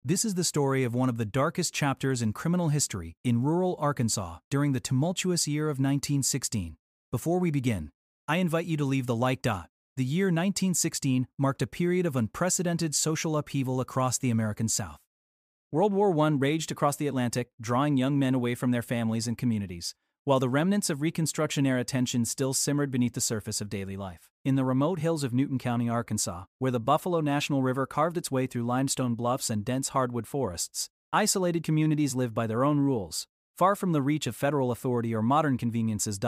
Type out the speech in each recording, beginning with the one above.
This is the story of one of the darkest chapters in criminal history in rural Arkansas during the tumultuous year of 1916. Before we begin, I invite you to leave the like dot. The year 1916 marked a period of unprecedented social upheaval across the American South. World War I raged across the Atlantic, drawing young men away from their families and communities, while the remnants of Reconstruction-era tension still simmered beneath the surface of daily life. In the remote hills of Newton County, Arkansas, where the Buffalo National River carved its way through limestone bluffs and dense hardwood forests, isolated communities lived by their own rules, far from the reach of federal authority or modern conveniences.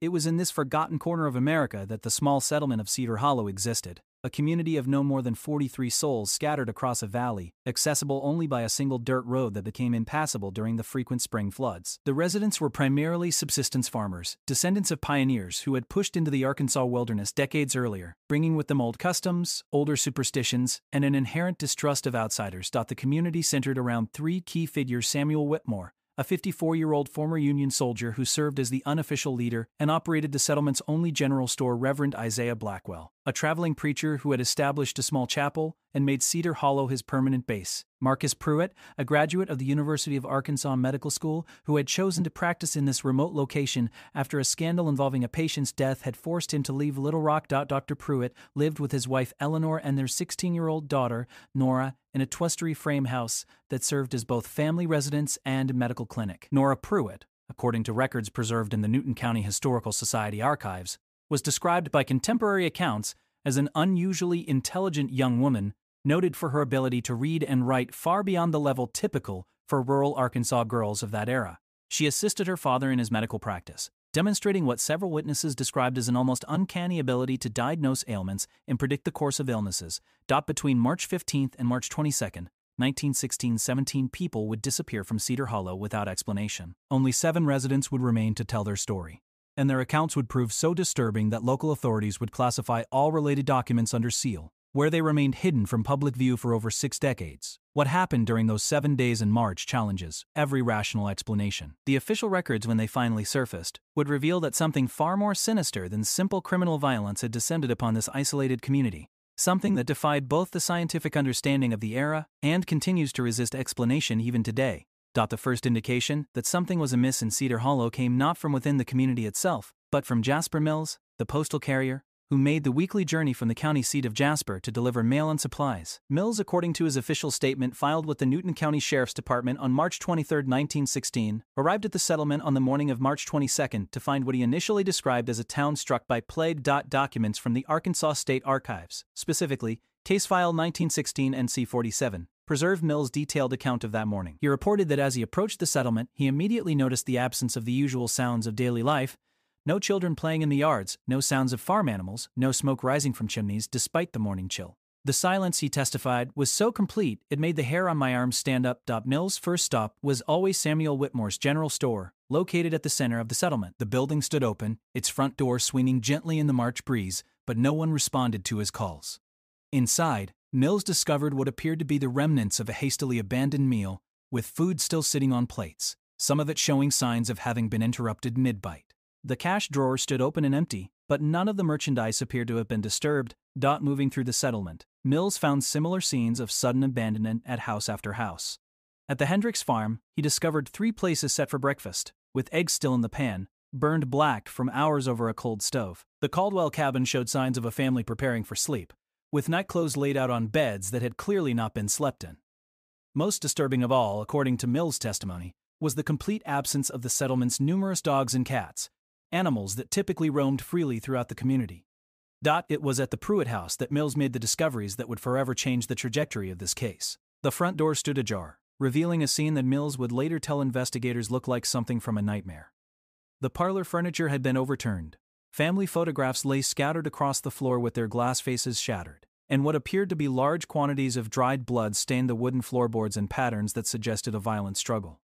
It was in this forgotten corner of America that the small settlement of Cedar Hollow existed, a community of no more than 43 souls scattered across a valley, accessible only by a single dirt road that became impassable during the frequent spring floods. The residents were primarily subsistence farmers, descendants of pioneers who had pushed into the Arkansas wilderness decades earlier, bringing with them old customs, older superstitions, and an inherent distrust of outsiders. The community centered around three key figures: Samuel Whitmore, a 54-year-old former Union soldier who served as the unofficial leader and operated the settlement's only general store; Reverend Isaiah Blackwell, a traveling preacher who had established a small chapel and made Cedar Hollow his permanent base; Marcus Pruitt, a graduate of the University of Arkansas Medical School who had chosen to practice in this remote location after a scandal involving a patient's death had forced him to leave Little Rock. Dr. Pruitt lived with his wife Eleanor and their 16-year-old daughter, Nora, in a twistory frame house that served as both family residence and medical clinic. Nora Pruitt, according to records preserved in the Newton County Historical Society archives, was described by contemporary accounts as an unusually intelligent young woman, noted for her ability to read and write far beyond the level typical for rural Arkansas girls of that era. She assisted her father in his medical practice, demonstrating what several witnesses described as an almost uncanny ability to diagnose ailments and predict the course of illnesses. Between March 15th and March 22nd, 1916, 17 people would disappear from Cedar Hollow without explanation. Only 7 residents would remain to tell their story, and their accounts would prove so disturbing that local authorities would classify all related documents under seal, where they remained hidden from public view for over 6 decades. What happened during those 7 days in March challenges every rational explanation. The official records, when they finally surfaced, would reveal that something far more sinister than simple criminal violence had descended upon this isolated community, something that defied both the scientific understanding of the era and continues to resist explanation even today. The first indication that something was amiss in Cedar Hollow came not from within the community itself, but from Jasper Mills, the postal carrier, who made the weekly journey from the county seat of Jasper to deliver mail and supplies. Mills, according to his official statement filed with the Newton County Sheriff's Department on March 23, 1916, arrived at the settlement on the morning of March 22 to find what he initially described as a town struck by plague. Documents from the Arkansas State Archives, specifically Case File 1916 NC 47, preserved Mills' detailed account of that morning. He reported that as he approached the settlement, he immediately noticed the absence of the usual sounds of daily life: no children playing in the yards, no sounds of farm animals, no smoke rising from chimneys despite the morning chill. The silence, he testified, was so complete it made the hair on my arms stand up. Mills' first stop was always Samuel Whitmore's general store, located at the center of the settlement. The building stood open, its front door swinging gently in the March breeze, but no one responded to his calls. Inside, Mills discovered what appeared to be the remnants of a hastily abandoned meal, with food still sitting on plates, some of it showing signs of having been interrupted mid-bite. The cash drawer stood open and empty, but none of the merchandise appeared to have been disturbed. Moving through the settlement, Mills found similar scenes of sudden abandonment at house after house. At the Hendricks farm, he discovered 3 places set for breakfast, with eggs still in the pan, burned black from hours over a cold stove. The Caldwell cabin showed signs of a family preparing for sleep, with nightclothes laid out on beds that had clearly not been slept in. Most disturbing of all, according to Mills' testimony, was the complete absence of the settlement's numerous dogs and cats, animals that typically roamed freely throughout the community. It was at the Pruitt house that Mills made the discoveries that would forever change the trajectory of this case. The front door stood ajar, revealing a scene that Mills would later tell investigators looked like something from a nightmare. The parlor furniture had been overturned. Family photographs lay scattered across the floor with their glass faces shattered, and what appeared to be large quantities of dried blood stained the wooden floorboards in patterns that suggested a violent struggle.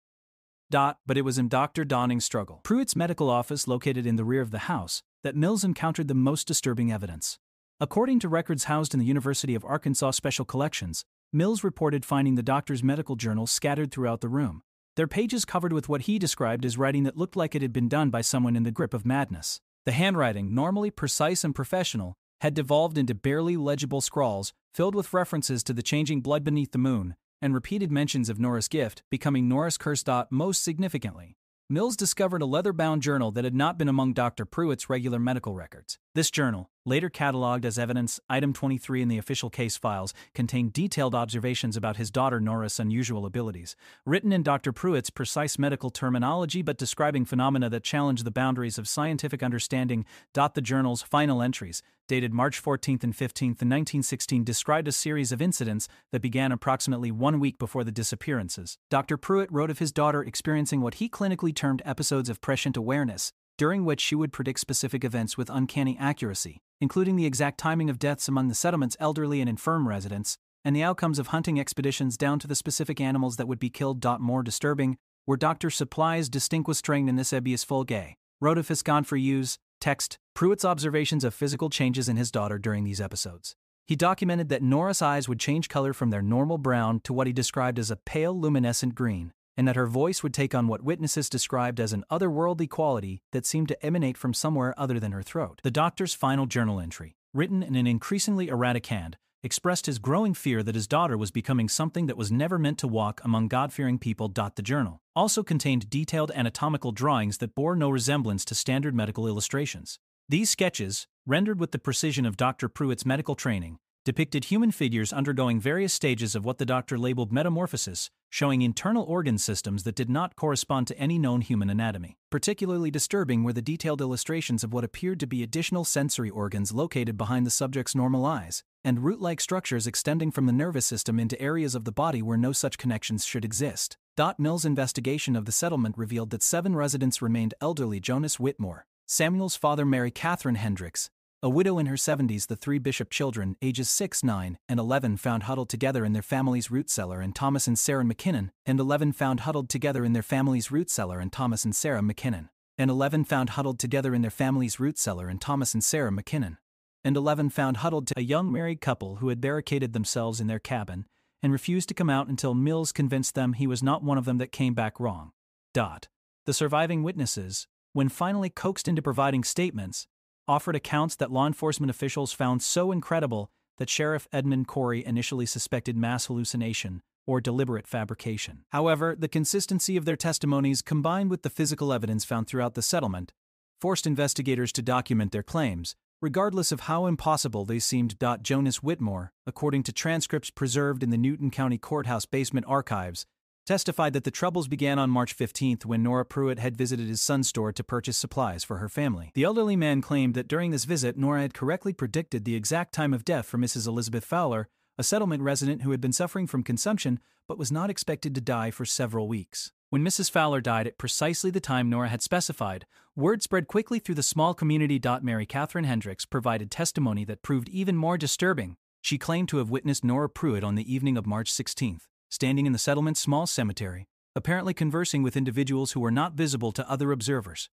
But it was in Dr. Donning's struggle, Pruitt's medical office located in the rear of the house, that Mills encountered the most disturbing evidence. According to records housed in the University of Arkansas Special Collections, Mills reported finding the doctor's medical journals scattered throughout the room, their pages covered with what he described as writing that looked like it had been done by someone in the grip of madness. The handwriting, normally precise and professional, had devolved into barely legible scrawls filled with references to the changing blood beneath the moon, and repeated mentions of Nora's gift becoming Nora's curse. Most significantly, Mills discovered a leather-bound journal that had not been among Dr. Pruitt's regular medical records. This journal, later catalogued as evidence item 23 in the official case files, contained detailed observations about his daughter Nora's unusual abilities, written in Dr. Pruitt's precise medical terminology but describing phenomena that challenged the boundaries of scientific understanding. The journal's final entries, dated March 14 and 15, 1916, described a series of incidents that began approximately 1 week before the disappearances. Dr. Pruitt wrote of his daughter experiencing what he clinically termed episodes of prescient awareness, during which she would predict specific events with uncanny accuracy, including the exact timing of deaths among the settlement's elderly and infirm residents, and the outcomes of hunting expeditions down to the specific animals that would be killed. More disturbing were Dr. Supply's distinguished strain in this Ebius fulgae, wrote of his gone for use, text, Pruitt's observations of physical changes in his daughter during these episodes. He documented that Nora's eyes would change color from their normal brown to what he described as a pale luminescent green, and that her voice would take on what witnesses described as an otherworldly quality that seemed to emanate from somewhere other than her throat. The doctor's final journal entry, written in an increasingly erratic hand, expressed his growing fear that his daughter was becoming something that was never meant to walk among God-fearing people. The journal also contained detailed anatomical drawings that bore no resemblance to standard medical illustrations. These sketches, rendered with the precision of Dr. Pruitt's medical training, depicted human figures undergoing various stages of what the doctor labeled metamorphosis, showing internal organ systems that did not correspond to any known human anatomy. Particularly disturbing were the detailed illustrations of what appeared to be additional sensory organs located behind the subject's normal eyes, and root-like structures extending from the nervous system into areas of the body where no such connections should exist. Mills' investigation of the settlement revealed that 7 residents remained elderly: Jonas Whitmore, Samuel's father Mary Catherine Hendricks, a widow in her 70s, the 3 Bishop children, ages 6, 9, and 11, found huddled together in their family's root cellar, and Thomas and Sarah McKinnon, and 11 found huddled together in their family's root cellar, and Thomas and Sarah McKinnon, and 11 found huddled together in their family's root cellar, and Thomas and Sarah McKinnon, and 11 found huddled to a young married couple who had barricaded themselves in their cabin and refused to come out until Mills convinced them he was not one of them that came back wrong. The surviving witnesses, when finally coaxed into providing statements, offered accounts that law enforcement officials found so incredible that Sheriff Edmund Corey initially suspected mass hallucination or deliberate fabrication. However, the consistency of their testimonies, combined with the physical evidence found throughout the settlement, forced investigators to document their claims, regardless of how impossible they seemed. Jonas Whitmore, according to transcripts preserved in the Newton County Courthouse basement archives, testified that the troubles began on March 15 when Nora Pruitt had visited his son's store to purchase supplies for her family. The elderly man claimed that during this visit Nora had correctly predicted the exact time of death for Mrs. Elizabeth Fowler, a settlement resident who had been suffering from consumption but was not expected to die for several weeks. When Mrs. Fowler died at precisely the time Nora had specified, word spread quickly through the small community. Mary Catherine Hendricks provided testimony that proved even more disturbing. She claimed to have witnessed Nora Pruitt on the evening of March 16, standing in the settlement's small cemetery, apparently conversing with individuals who were not visible to other observers.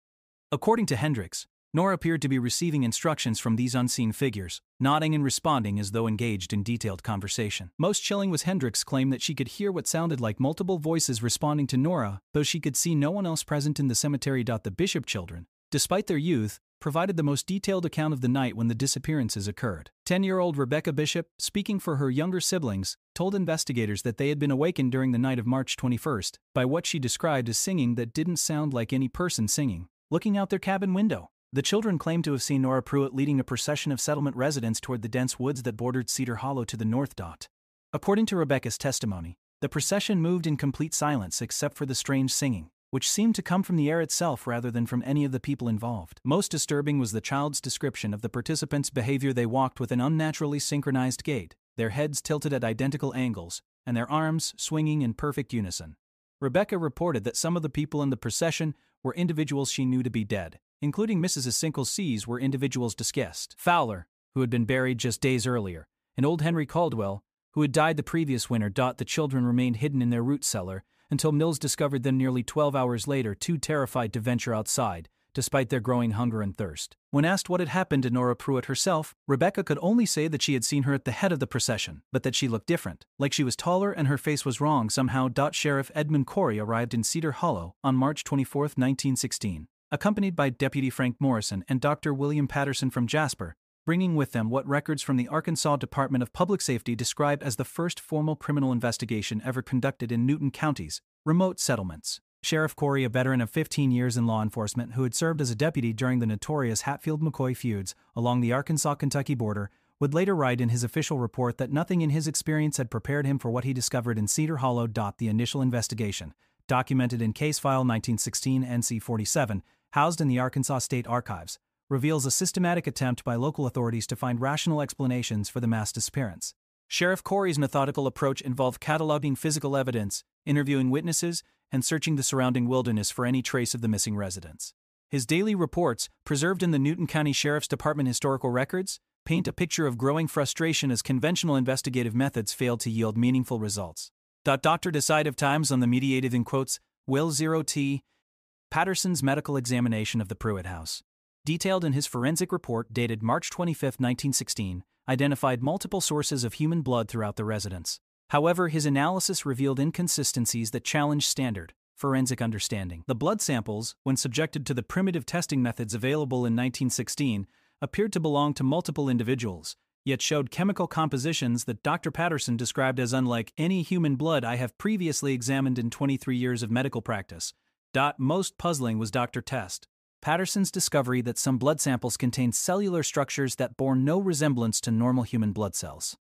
According to Hendricks, Nora appeared to be receiving instructions from these unseen figures, nodding and responding as though engaged in detailed conversation. Most chilling was Hendricks' claim that she could hear what sounded like multiple voices responding to Nora, though she could see no one else present in the cemetery. The Bishop children, despite their youth, provided the most detailed account of the night when the disappearances occurred. 10-year-old Rebecca Bishop, speaking for her younger siblings, told investigators that they had been awakened during the night of March 21 by what she described as singing that didn't sound like any person singing, looking out their cabin window. The children claimed to have seen Nora Pruitt leading a procession of settlement residents toward the dense woods that bordered Cedar Hollow to the north. According to Rebecca's testimony, the procession moved in complete silence except for the strange singing, which seemed to come from the air itself rather than from any of the people involved. Most disturbing was the child's description of the participants' behavior. They walked with an unnaturally synchronized gait, their heads tilted at identical angles, and their arms swinging in perfect unison. Rebecca reported that some of the people in the procession were individuals she knew to be dead, including Mrs. Asinkle C's were individuals deceased. Fowler, who had been buried just days earlier, and old Henry Caldwell, who had died the previous winter. The children remained hidden in their root cellar until Mills discovered them nearly 12 hours later, too terrified to venture outside, despite their growing hunger and thirst. When asked what had happened to Nora Pruitt herself, Rebecca could only say that she had seen her at the head of the procession, but that she looked different, like she was taller and her face was wrong somehow. Sheriff Edmund Corey arrived in Cedar Hollow on March 24, 1916. Accompanied by Deputy Frank Morrison and Dr. William Patterson from Jasper, bringing with them what records from the Arkansas Department of Public Safety describe as the first formal criminal investigation ever conducted in Newton County's remote settlements. Sheriff Corey, a veteran of 15 years in law enforcement who had served as a deputy during the notorious Hatfield-McCoy feuds along the Arkansas-Kentucky border, would later write in his official report that nothing in his experience had prepared him for what he discovered in Cedar Hollow. The initial investigation, documented in Case File 1916 NC-47, housed in the Arkansas State Archives, reveals a systematic attempt by local authorities to find rational explanations for the mass disappearance. Sheriff Corey's methodical approach involved cataloging physical evidence, interviewing witnesses, and searching the surrounding wilderness for any trace of the missing residents. His daily reports, preserved in the Newton County Sheriff's Department historical records, paint a picture of growing frustration as conventional investigative methods failed to yield meaningful results. Dr. Decide of Times on the mediated in quotes, Will 0T. Patterson's medical examination of the Pruitt house, detailed in his forensic report dated March 25, 1916, identified multiple sources of human blood throughout the residence. However, his analysis revealed inconsistencies that challenged standard forensic understanding. The blood samples, when subjected to the primitive testing methods available in 1916, appeared to belong to multiple individuals, yet showed chemical compositions that Dr. Patterson described as unlike any human blood I have previously examined in 23 years of medical practice. Most puzzling was Dr. Test Patterson's discovery that some blood samples contained cellular structures that bore no resemblance to normal human blood cells.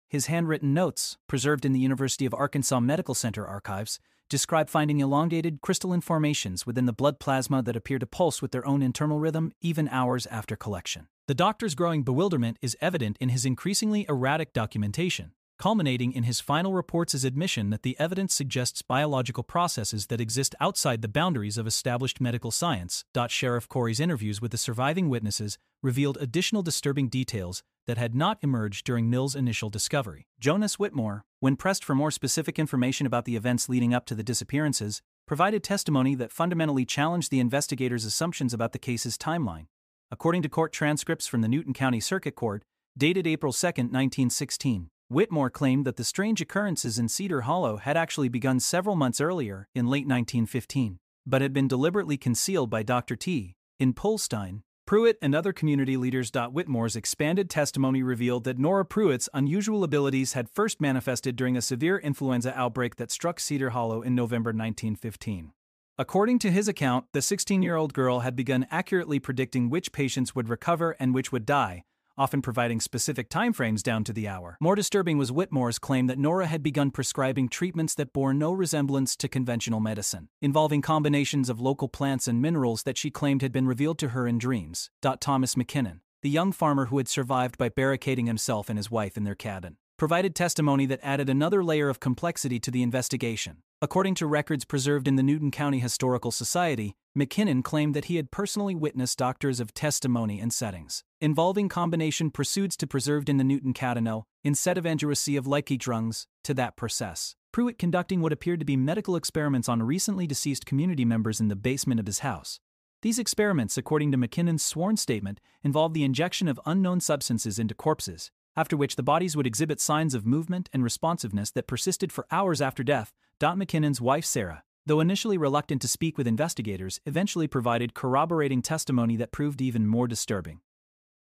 His handwritten notes, preserved in the University of Arkansas Medical Center archives, describe finding elongated crystalline formations within the blood plasma that appear to pulse with their own internal rhythm even hours after collection. The doctor's growing bewilderment is evident in his increasingly erratic documentation, culminating in his final report's admission that the evidence suggests biological processes that exist outside the boundaries of established medical science. Sheriff Corey's interviews with the surviving witnesses revealed additional disturbing details that had not emerged during Nils' initial discovery. Jonas Whitmore, when pressed for more specific information about the events leading up to the disappearances, provided testimony that fundamentally challenged the investigators' assumptions about the case's timeline. According to court transcripts from the Newton County Circuit Court, dated April 2, 1916, Whitmore claimed that the strange occurrences in Cedar Hollow had actually begun several months earlier, in late 1915, but had been deliberately concealed by Dr. T. in Polstein, Pruitt, and other community leaders. Whitmore's expanded testimony revealed that Nora Pruitt's unusual abilities had first manifested during a severe influenza outbreak that struck Cedar Hollow in November 1915. According to his account, the 16-year-old girl had begun accurately predicting which patients would recover and which would die, often providing specific timeframes down to the hour. More disturbing was Whitmore's claim that Nora had begun prescribing treatments that bore no resemblance to conventional medicine, involving combinations of local plants and minerals that she claimed had been revealed to her in dreams. Thomas McKinnon, the young farmer who had survived by barricading himself and his wife in their cabin, provided testimony that added another layer of complexity to the investigation. According to records preserved in the Newton County Historical Society, McKinnon claimed that he had personally witnessed doctors of testimony and settings, involving combination pursuits to preserved in the Newton Catano, instead of angeracy of Leikidrungs, to that process. Pruitt conducting what appeared to be medical experiments on recently deceased community members in the basement of his house. These experiments, according to McKinnon's sworn statement, involved the injection of unknown substances into corpses, after which the bodies would exhibit signs of movement and responsiveness that persisted for hours after death. McKinnon's wife Sarah, though initially reluctant to speak with investigators, eventually provided corroborating testimony that proved even more disturbing.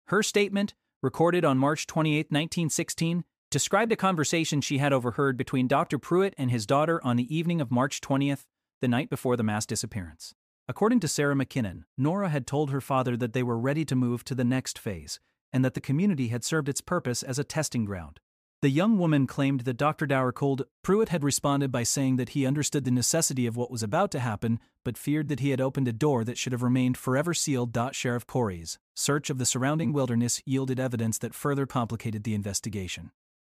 Her statement, recorded on March 28, 1916, described a conversation she had overheard between Dr. Pruitt and his daughter on the evening of March 20th, the night before the mass disappearance. According to Sarah McKinnon, Nora had told her father that they were ready to move to the next phase, and that the community had served its purpose as a testing ground. The young woman claimed that Dr. Dower-Cold Pruitt had responded by saying that he understood the necessity of what was about to happen, but feared that he had opened a door that should have remained forever sealed. Sheriff Corey's search of the surrounding wilderness yielded evidence that further complicated the investigation.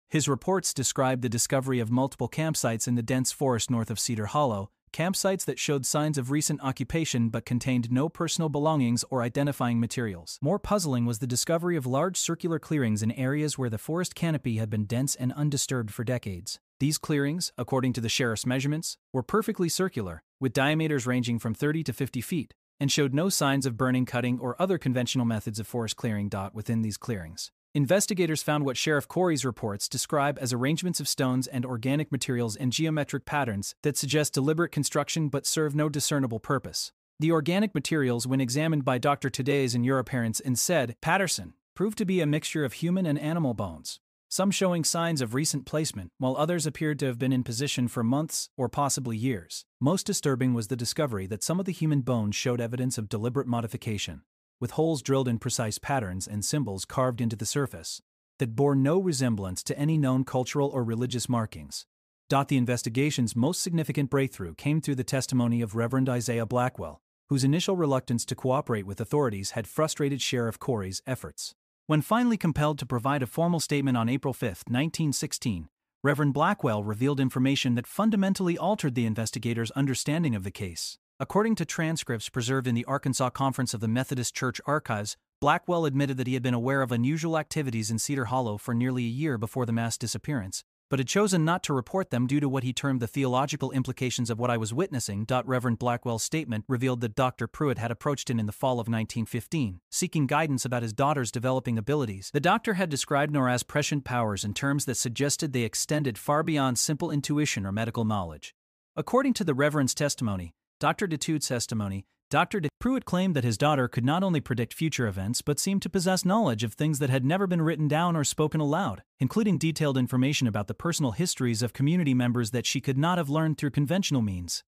His reports described the discovery of multiple campsites in the dense forest north of Cedar Hollow, campsites that showed signs of recent occupation but contained no personal belongings or identifying materials. More puzzling was the discovery of large circular clearings in areas where the forest canopy had been dense and undisturbed for decades. These clearings, according to the sheriff's measurements, were perfectly circular, with diameters ranging from 30 to 50 feet, and showed no signs of burning, cutting, or other conventional methods of forest clearing. Within these clearings, investigators found what Sheriff Corey's reports describe as arrangements of stones and organic materials in geometric patterns that suggest deliberate construction but serve no discernible purpose. The organic materials, when examined by Dr. Today's and Europarents, and said, Patterson, proved to be a mixture of human and animal bones, some showing signs of recent placement, while others appeared to have been in position for months or possibly years. Most disturbing was the discovery that some of the human bones showed evidence of deliberate modification, with holes drilled in precise patterns and symbols carved into the surface, that bore no resemblance to any known cultural or religious markings. The investigation's most significant breakthrough came through the testimony of Reverend Isaiah Blackwell, whose initial reluctance to cooperate with authorities had frustrated Sheriff Corey's efforts. When finally compelled to provide a formal statement on April 5, 1916, Reverend Blackwell revealed information that fundamentally altered the investigators' understanding of the case. According to transcripts preserved in the Arkansas Conference of the Methodist Church Archives, Blackwell admitted that he had been aware of unusual activities in Cedar Hollow for nearly a year before the mass disappearance, but had chosen not to report them due to what he termed the theological implications of what I was witnessing. Reverend Blackwell's statement revealed that Dr. Pruitt had approached him in the fall of 1915, seeking guidance about his daughter's developing abilities. The doctor had described Nora's prescient powers in terms that suggested they extended far beyond simple intuition or medical knowledge. According to the Reverend's testimony, Dr. DeTude's testimony, Dr. Pruitt claimed that his daughter could not only predict future events but seemed to possess knowledge of things that had never been written down or spoken aloud, including detailed information about the personal histories of community members that she could not have learned through conventional means.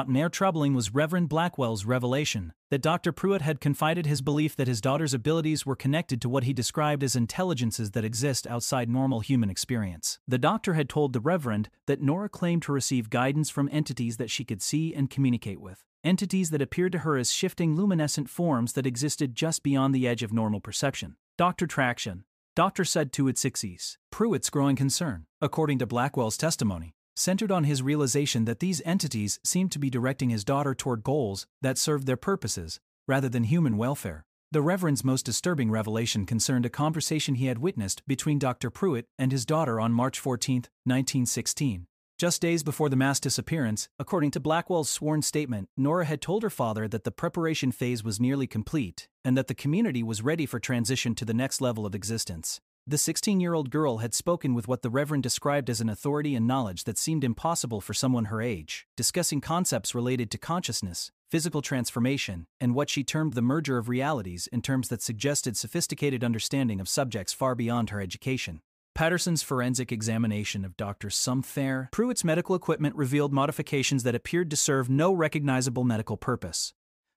More troubling was Reverend Blackwell's revelation that Dr. Pruitt had confided his belief that his daughter's abilities were connected to what he described as intelligences that exist outside normal human experience. The doctor had told the Reverend that Nora claimed to receive guidance from entities that she could see and communicate with, entities that appeared to her as shifting luminescent forms that existed just beyond the edge of normal perception. Dr. Traction. Doctor said to its success. Pruitt's growing concern, according to Blackwell's testimony, centered on his realization that these entities seemed to be directing his daughter toward goals that served their purposes, rather than human welfare. The Reverend's most disturbing revelation concerned a conversation he had witnessed between Dr. Pruitt and his daughter on March 14, 1916. Just days before the mass disappearance, according to Blackwell's sworn statement, Nora had told her father that the preparation phase was nearly complete and that the community was ready for transition to the next level of existence. The 16-year-old girl had spoken with what the Reverend described as an authority and knowledge that seemed impossible for someone her age, discussing concepts related to consciousness, physical transformation, and what she termed the merger of realities in terms that suggested sophisticated understanding of subjects far beyond her education. Patterson's forensic examination of Dr. Sumthair Pruitt's medical equipment revealed modifications that appeared to serve no recognizable medical purpose.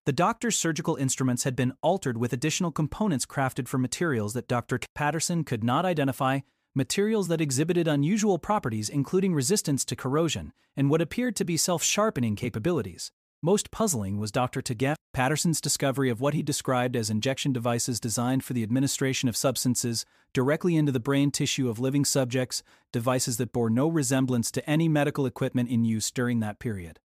The doctor's surgical instruments had been altered with additional components crafted from materials that Dr. Patterson could not identify, materials that exhibited unusual properties including resistance to corrosion and what appeared to be self-sharpening capabilities. Most puzzling was Dr. Patterson's discovery of what he described as injection devices designed for the administration of substances directly into the brain tissue of living subjects, devices that bore no resemblance to any medical equipment in use during that period.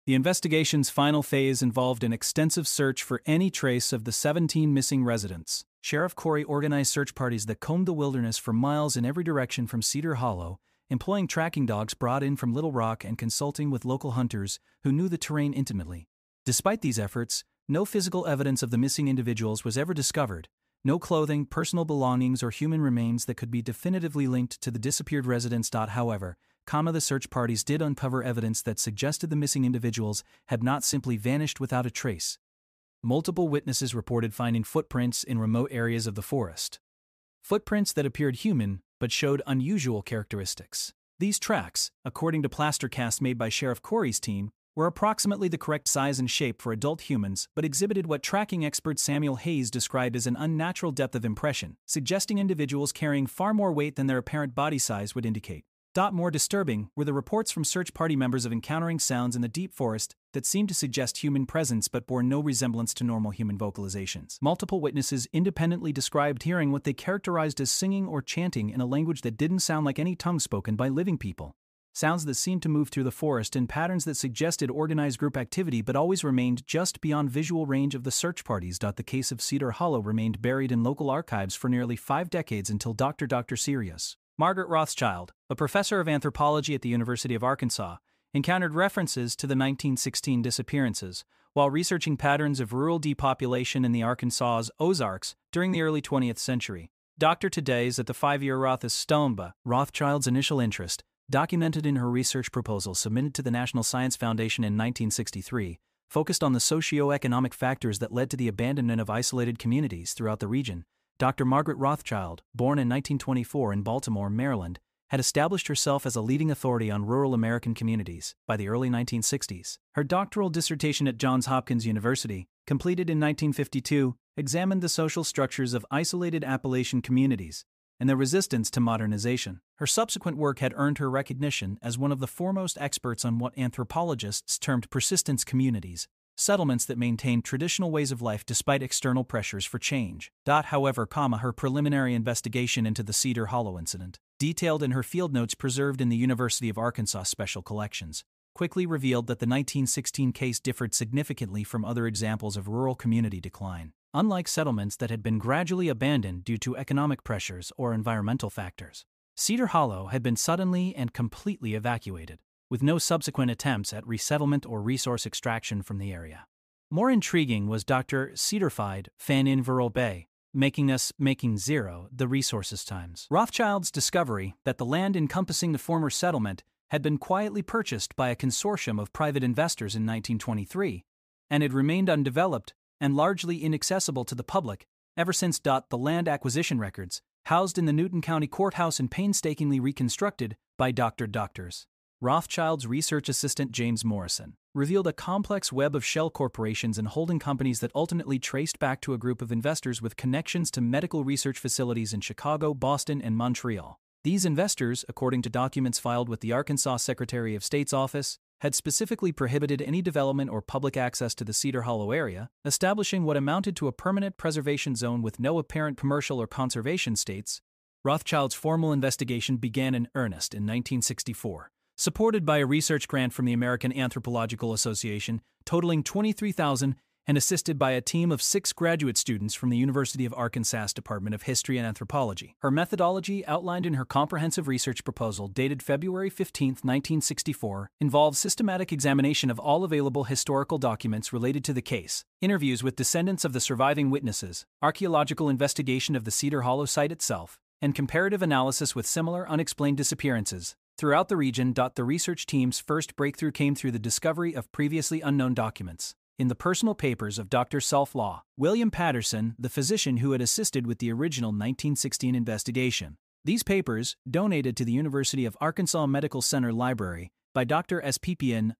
The investigation's final phase involved an extensive search for any trace of the 17 missing residents. Sheriff Corey organized search parties that combed the wilderness for miles in every direction from Cedar Hollow, employing tracking dogs brought in from Little Rock and consulting with local hunters who knew the terrain intimately. Despite these efforts, no physical evidence of the missing individuals was ever discovered. No clothing, personal belongings, or human remains that could be definitively linked to the disappeared residents. However, the search parties did uncover evidence that suggested the missing individuals had not simply vanished without a trace. Multiple witnesses reported finding footprints in remote areas of the forest. Footprints that appeared human but showed unusual characteristics. These tracks, according to plaster casts made by Sheriff Corey's team, were approximately the correct size and shape for adult humans but exhibited what tracking expert Samuel Hayes described as an unnatural depth of impression, suggesting individuals carrying far more weight than their apparent body size would indicate. More disturbing were the reports from search party members of encountering sounds in the deep forest that seemed to suggest human presence but bore no resemblance to normal human vocalizations. Multiple witnesses independently described hearing what they characterized as singing or chanting in a language that didn't sound like any tongue spoken by living people. Sounds that seemed to move through the forest in patterns that suggested organized group activity but always remained just beyond visual range of the search parties. The case of Cedar Hollow remained buried in local archives for nearly 5 decades until Dr. Sirius. Margaret Rothschild, a professor of anthropology at the University of Arkansas, encountered references to the 1916 disappearances while researching patterns of rural depopulation in the Arkansas's Ozarks during the early 20th century. Dr. Today's at the 5-year Rothschild. Rothschild's initial interest, documented in her research proposal submitted to the National Science Foundation in 1963, focused on the socio-economic factors that led to the abandonment of isolated communities throughout the region. Dr. Margaret Rothschild, born in 1924 in Baltimore, Maryland, had established herself as a leading authority on rural American communities by the early 1960s. Her doctoral dissertation at Johns Hopkins University, completed in 1952, examined the social structures of isolated Appalachian communities and their resistance to modernization. Her subsequent work had earned her recognition as one of the foremost experts on what anthropologists termed persistence communities, settlements that maintained traditional ways of life despite external pressures for change. However, her preliminary investigation into the Cedar Hollow incident, detailed in her field notes preserved in the University of Arkansas Special Collections, quickly revealed that the 1916 case differed significantly from other examples of rural community decline. Unlike settlements that had been gradually abandoned due to economic pressures or environmental factors, Cedar Hollow had been suddenly and completely evacuated, with no subsequent attempts at resettlement or resource extraction from the area. More intriguing was Dr. Cedarfied Fan in Verrill Bay, making zero the resources times. Rothschild's discovery that the land encompassing the former settlement had been quietly purchased by a consortium of private investors in 1923, and had remained undeveloped and largely inaccessible to the public ever since. The land acquisition records, housed in the Newton County Courthouse and painstakingly reconstructed by Drs. Rothschild's research assistant James Morrison, revealed a complex web of shell corporations and holding companies that ultimately traced back to a group of investors with connections to medical research facilities in Chicago, Boston, and Montreal. These investors, according to documents filed with the Arkansas Secretary of State's office, had specifically prohibited any development or public access to the Cedar Hollow area, establishing what amounted to a permanent preservation zone with no apparent commercial or conservation states. Rothschild's formal investigation began in earnest in 1964, supported by a research grant from the American Anthropological Association, totaling $23,000, and assisted by a team of 6 graduate students from the University of Arkansas Department of History and Anthropology. Her methodology, outlined in her comprehensive research proposal dated February 15, 1964, involves systematic examination of all available historical documents related to the case, interviews with descendants of the surviving witnesses, archaeological investigation of the Cedar Hollow site itself, and comparative analysis with similar unexplained disappearances throughout the region. The research team's first breakthrough came through the discovery of previously unknown documents in the personal papers of Dr. Self-Law William Patterson, the physician who had assisted with the original 1916 investigation. These papers, donated to the University of Arkansas Medical Center Library by Dr. S. Pepin,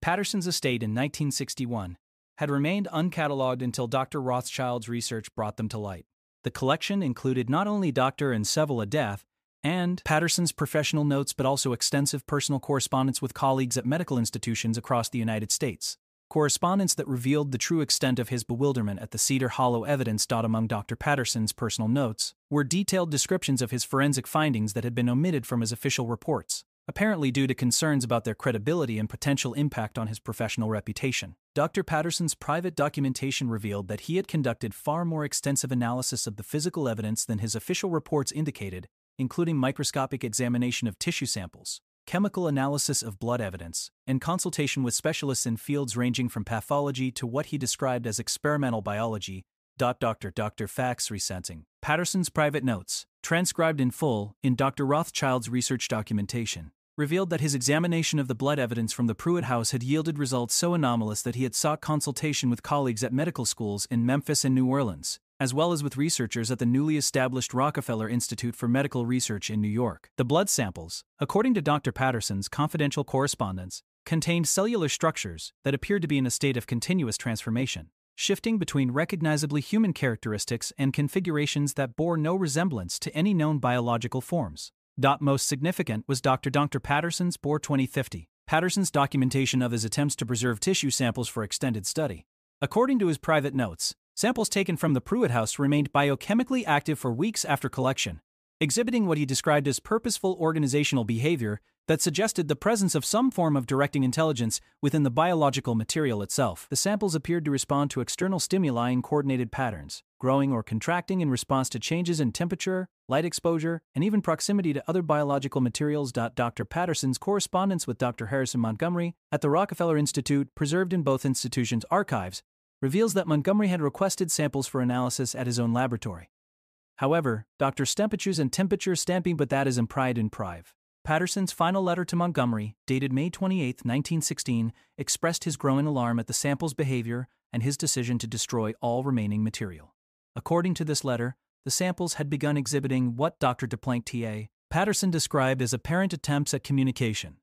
Patterson's estate in 1961, had remained uncatalogued until Dr. Rothschild's research brought them to light. The collection included not only Dr. and Sevilla death and Patterson's professional notes but also extensive personal correspondence with colleagues at medical institutions across the United States. Correspondence that revealed the true extent of his bewilderment at the Cedar Hollow evidence. Among Dr. Patterson's personal notes were detailed descriptions of his forensic findings that had been omitted from his official reports, apparently due to concerns about their credibility and potential impact on his professional reputation. Dr. Patterson's private documentation revealed that he had conducted far more extensive analysis of the physical evidence than his official reports indicated, including microscopic examination of tissue samples, chemical analysis of blood evidence, and consultation with specialists in fields ranging from pathology to what he described as experimental biology. Dr. Fax resenting Patterson's private notes, transcribed in full in Dr. Rothschild's research documentation, revealed that his examination of the blood evidence from the Pruitt house had yielded results so anomalous that he had sought consultation with colleagues at medical schools in Memphis and New Orleans, as well as with researchers at the newly established Rockefeller Institute for Medical Research in New York. The blood samples, according to Dr. Patterson's confidential correspondence, contained cellular structures that appeared to be in a state of continuous transformation, shifting between recognizably human characteristics and configurations that bore no resemblance to any known biological forms. Most significant was Dr. Patterson's Bohr 2050, Patterson's documentation of his attempts to preserve tissue samples for extended study. According to his private notes, samples taken from the Pruitt house remained biochemically active for weeks after collection, exhibiting what he described as purposeful organizational behavior that suggested the presence of some form of directing intelligence within the biological material itself. The samples appeared to respond to external stimuli in coordinated patterns, growing or contracting in response to changes in temperature, light exposure, and even proximity to other biological materials. Dr. Patterson's correspondence with Dr. Harrison Montgomery at the Rockefeller Institute, preserved in both institutions' archives, reveals that Montgomery had requested samples for analysis at his own laboratory. However, Dr. Stempechu's and temperature stamping but that is implied in prive. Patterson's final letter to Montgomery, dated May 28, 1916, expressed his growing alarm at the sample's behavior and his decision to destroy all remaining material. According to this letter, the samples had begun exhibiting what Dr. Duplank T.A. Patterson described as apparent attempts at communication,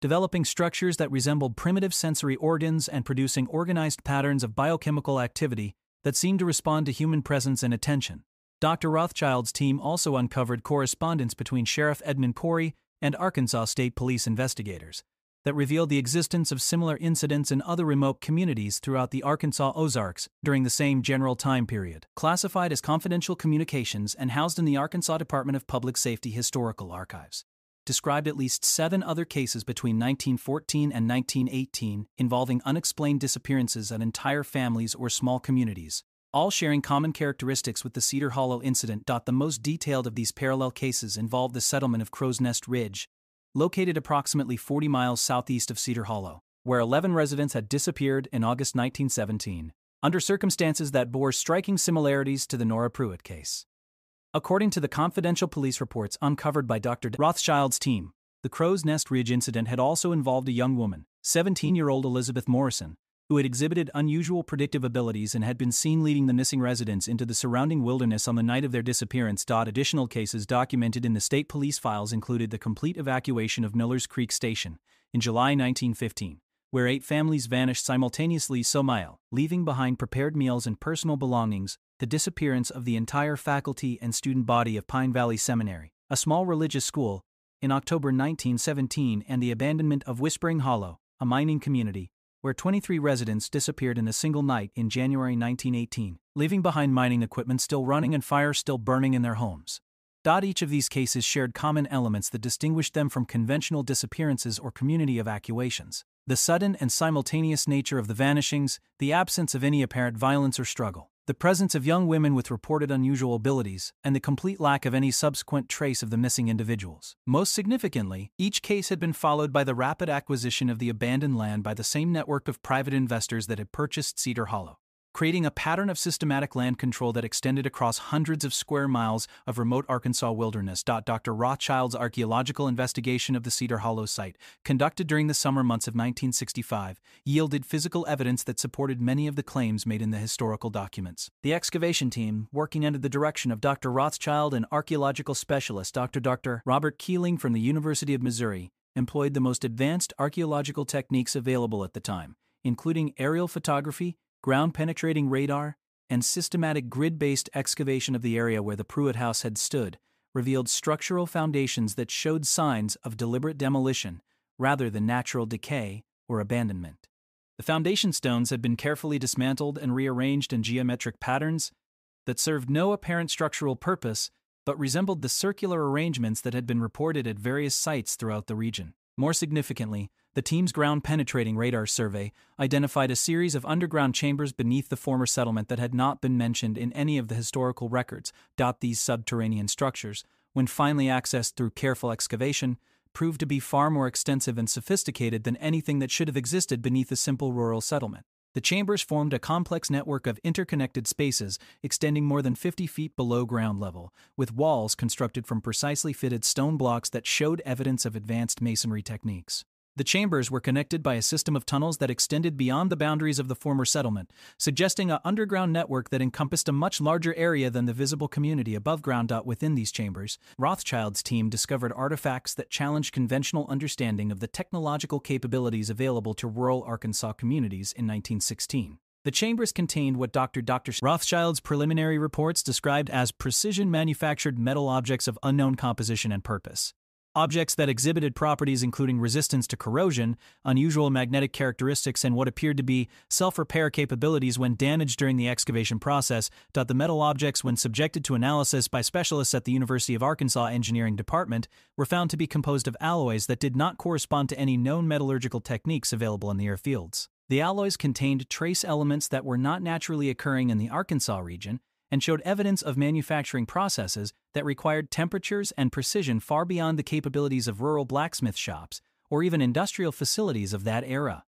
developing structures that resembled primitive sensory organs and producing organized patterns of biochemical activity that seemed to respond to human presence and attention. Dr. Rothschild's team also uncovered correspondence between Sheriff Edmund Corey and Arkansas State Police investigators that revealed the existence of similar incidents in other remote communities throughout the Arkansas Ozarks during the same general time period. Classified as confidential communications and housed in the Arkansas Department of Public Safety Historical Archives, described at least 7 other cases between 1914 and 1918 involving unexplained disappearances of entire families or small communities, all sharing common characteristics with the Cedar Hollow incident. The most detailed of these parallel cases involved the settlement of Crow's Nest Ridge, located approximately 40 miles southeast of Cedar Hollow, where 11 residents had disappeared in August 1917, under circumstances that bore striking similarities to the Nora Pruitt case. According to the confidential police reports uncovered by Dr. Rothschild's team, the Crow's Nest Ridge incident had also involved a young woman, 17-year-old Elizabeth Morrison, who had exhibited unusual predictive abilities and had been seen leading the missing residents into the surrounding wilderness on the night of their disappearance. Additional cases documented in the state police files included the complete evacuation of Miller's Creek Station in July 1915, where 8 families vanished simultaneously, leaving behind prepared meals and personal belongings, the disappearance of the entire faculty and student body of Pine Valley Seminary, a small religious school, in October 1917, and the abandonment of Whispering Hollow, a mining community, where 23 residents disappeared in a single night in January 1918, leaving behind mining equipment still running and fires still burning in their homes. Each of these cases shared common elements that distinguished them from conventional disappearances or community evacuations: the sudden and simultaneous nature of the vanishings, the absence of any apparent violence or struggle, the presence of young women with reported unusual abilities, and the complete lack of any subsequent trace of the missing individuals. Most significantly, each case had been followed by the rapid acquisition of the abandoned land by the same network of private investors that had purchased Cedar Hollow, creating a pattern of systematic land control that extended across hundreds of square miles of remote Arkansas wilderness. Dr. Rothschild's archaeological investigation of the Cedar Hollow site, conducted during the summer months of 1965, yielded physical evidence that supported many of the claims made in the historical documents. The excavation team, working under the direction of Dr. Rothschild and archaeological specialist Dr. Robert Keeling from the University of Missouri, employed the most advanced archaeological techniques available at the time, including aerial photography, ground-penetrating radar, and systematic grid-based excavation of the area where the Pruitt house had stood, revealed structural foundations that showed signs of deliberate demolition rather than natural decay or abandonment. The foundation stones had been carefully dismantled and rearranged in geometric patterns that served no apparent structural purpose but resembled the circular arrangements that had been reported at various sites throughout the region. More significantly, the team's ground-penetrating radar survey identified a series of underground chambers beneath the former settlement that had not been mentioned in any of the historical records. These subterranean structures, when finally accessed through careful excavation, proved to be far more extensive and sophisticated than anything that should have existed beneath a simple rural settlement. The chambers formed a complex network of interconnected spaces extending more than 50 feet below ground level, with walls constructed from precisely fitted stone blocks that showed evidence of advanced masonry techniques. The chambers were connected by a system of tunnels that extended beyond the boundaries of the former settlement, suggesting an underground network that encompassed a much larger area than the visible community above ground. Within these chambers, Rothschild's team discovered artifacts that challenged conventional understanding of the technological capabilities available to rural Arkansas communities in 1916. The chambers contained what Dr. Rothschild's preliminary reports described as precision-manufactured metal objects of unknown composition and purpose. Objects that exhibited properties including resistance to corrosion, unusual magnetic characteristics, and what appeared to be self-repair capabilities when damaged during the excavation process. The metal objects, when subjected to analysis by specialists at the University of Arkansas Engineering Department, were found to be composed of alloys that did not correspond to any known metallurgical techniques available in the airfields. The alloys contained trace elements that were not naturally occurring in the Arkansas region, and showed evidence of manufacturing processes that required temperatures and precision far beyond the capabilities of rural blacksmith shops or even industrial facilities of that era.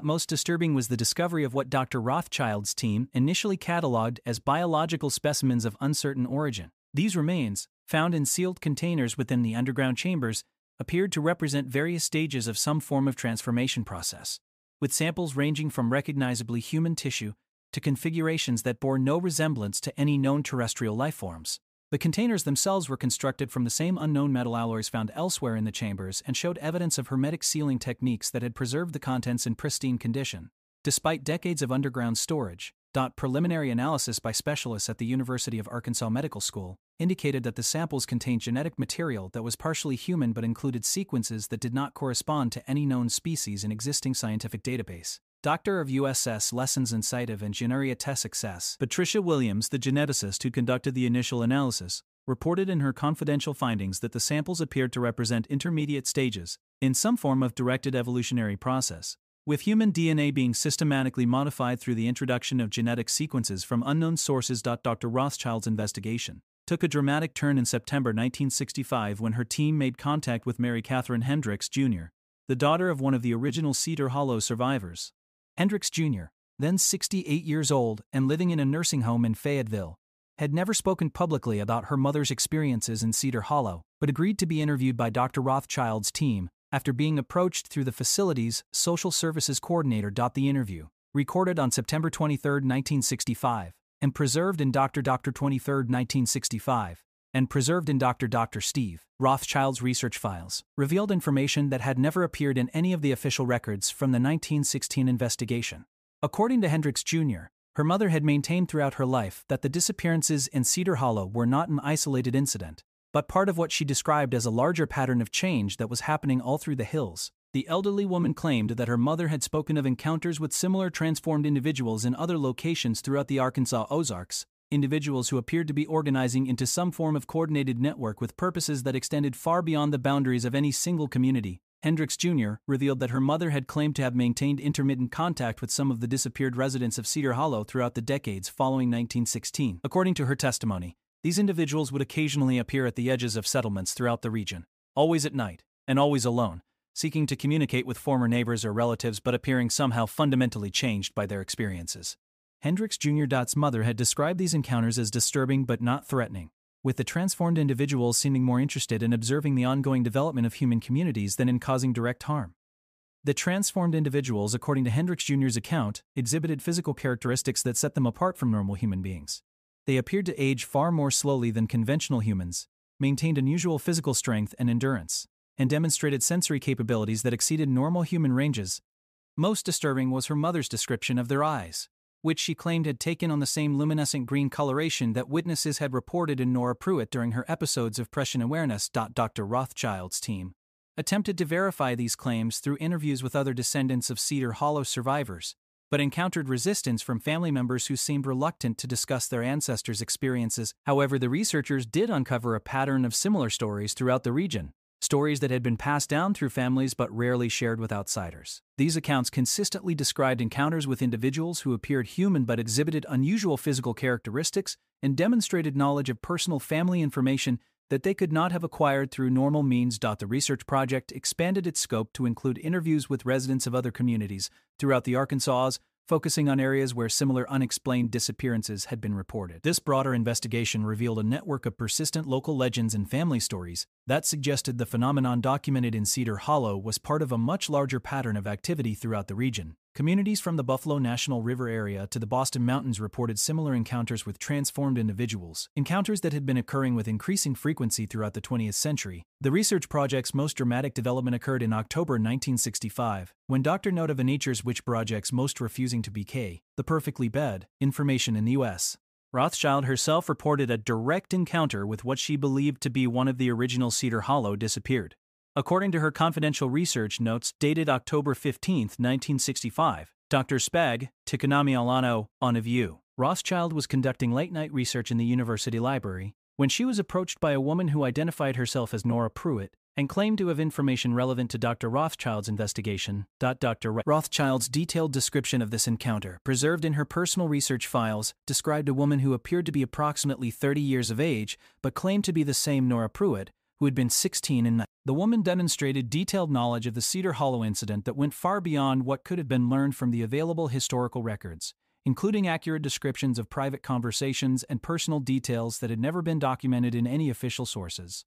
Most disturbing was the discovery of what Dr. Rothschild's team initially cataloged as biological specimens of uncertain origin. These remains, found in sealed containers within the underground chambers, appeared to represent various stages of some form of transformation process, with samples ranging from recognizably human tissue to configurations that bore no resemblance to any known terrestrial lifeforms. The containers themselves were constructed from the same unknown metal alloys found elsewhere in the chambers and showed evidence of hermetic sealing techniques that had preserved the contents in pristine condition. Despite decades of underground storage, preliminary analysis by specialists at the University of Arkansas Medical School indicated that the samples contained genetic material that was partially human but included sequences that did not correspond to any known species in existing scientific database. Doctor of USS Lessons Insightive Engineeria Test Success, Patricia Williams, the geneticist who conducted the initial analysis, reported in her confidential findings that the samples appeared to represent intermediate stages in some form of directed evolutionary process, with human DNA being systematically modified through the introduction of genetic sequences from unknown sources. Dr. Rothschild's investigation took a dramatic turn in September 1965 when her team made contact with Mary Catherine Hendricks, Jr., the daughter of one of the original Cedar Hollow survivors. Hendricks, Jr., then 68 years old and living in a nursing home in Fayetteville, had never spoken publicly about her mother's experiences in Cedar Hollow, but agreed to be interviewed by Dr. Rothschild's team after being approached through the facility's social services coordinator. The interview, recorded on September 23, 1965, and preserved in Dr. 23, 1965, and preserved in Dr. Steve Rothschild's research files, revealed information that had never appeared in any of the official records from the 1916 investigation. According to Hendricks Jr., her mother had maintained throughout her life that the disappearances in Cedar Hollow were not an isolated incident, but part of what she described as a larger pattern of change that was happening all through the hills. The elderly woman claimed that her mother had spoken of encounters with similar transformed individuals in other locations throughout the Arkansas Ozarks, individuals who appeared to be organizing into some form of coordinated network with purposes that extended far beyond the boundaries of any single community. Hendricks Jr. revealed that her mother had claimed to have maintained intermittent contact with some of the disappeared residents of Cedar Hollow throughout the decades following 1916. According to her testimony, these individuals would occasionally appear at the edges of settlements throughout the region, always at night, and always alone, seeking to communicate with former neighbors or relatives but appearing somehow fundamentally changed by their experiences. Hendricks Jr.'s mother had described these encounters as disturbing but not threatening, with the transformed individuals seeming more interested in observing the ongoing development of human communities than in causing direct harm. The transformed individuals, according to Hendricks Jr.'s account, exhibited physical characteristics that set them apart from normal human beings. They appeared to age far more slowly than conventional humans, maintained unusual physical strength and endurance, and demonstrated sensory capabilities that exceeded normal human ranges. Most disturbing was her mother's description of their eyes, which she claimed had taken on the same luminescent green coloration that witnesses had reported in Nora Pruitt during her episodes of prescient awareness. Dr. Rothschild's team attempted to verify these claims through interviews with other descendants of Cedar Hollow survivors, but encountered resistance from family members who seemed reluctant to discuss their ancestors' experiences. However, the researchers did uncover a pattern of similar stories throughout the region, stories that had been passed down through families but rarely shared with outsiders. These accounts consistently described encounters with individuals who appeared human but exhibited unusual physical characteristics and demonstrated knowledge of personal family information that they could not have acquired through normal means. The research project expanded its scope to include interviews with residents of other communities throughout the Arkansas, focusing on areas where similar unexplained disappearances had been reported. This broader investigation revealed a network of persistent local legends and family stories that suggested the phenomenon documented in Cedar Hollow was part of a much larger pattern of activity throughout the region. Communities from the Buffalo National River area to the Boston Mountains reported similar encounters with transformed individuals, encounters that had been occurring with increasing frequency throughout the 20th century. The research project's most dramatic development occurred in October 1965, when Dr. Nora Venature's Witch Project's Most Refusing to Decay, The Perfectly Bed, Information in the U.S. Rothschild herself reported a direct encounter with what she believed to be one of the original Cedar Hollow disappeared. According to her confidential research notes dated October 15, 1965, Dr. Spag, Tikanami Alano, on a view. Rothschild was conducting late-night research in the university library when she was approached by a woman who identified herself as Nora Pruitt and claimed to have information relevant to Dr. Rothschild's investigation. Dr. Rothschild's detailed description of this encounter, preserved in her personal research files, described a woman who appeared to be approximately 30 years of age but claimed to be the same Nora Pruitt, who had been 16 and 9. The woman demonstrated detailed knowledge of the Cedar Hollow incident that went far beyond what could have been learned from the available historical records, including accurate descriptions of private conversations and personal details that had never been documented in any official sources.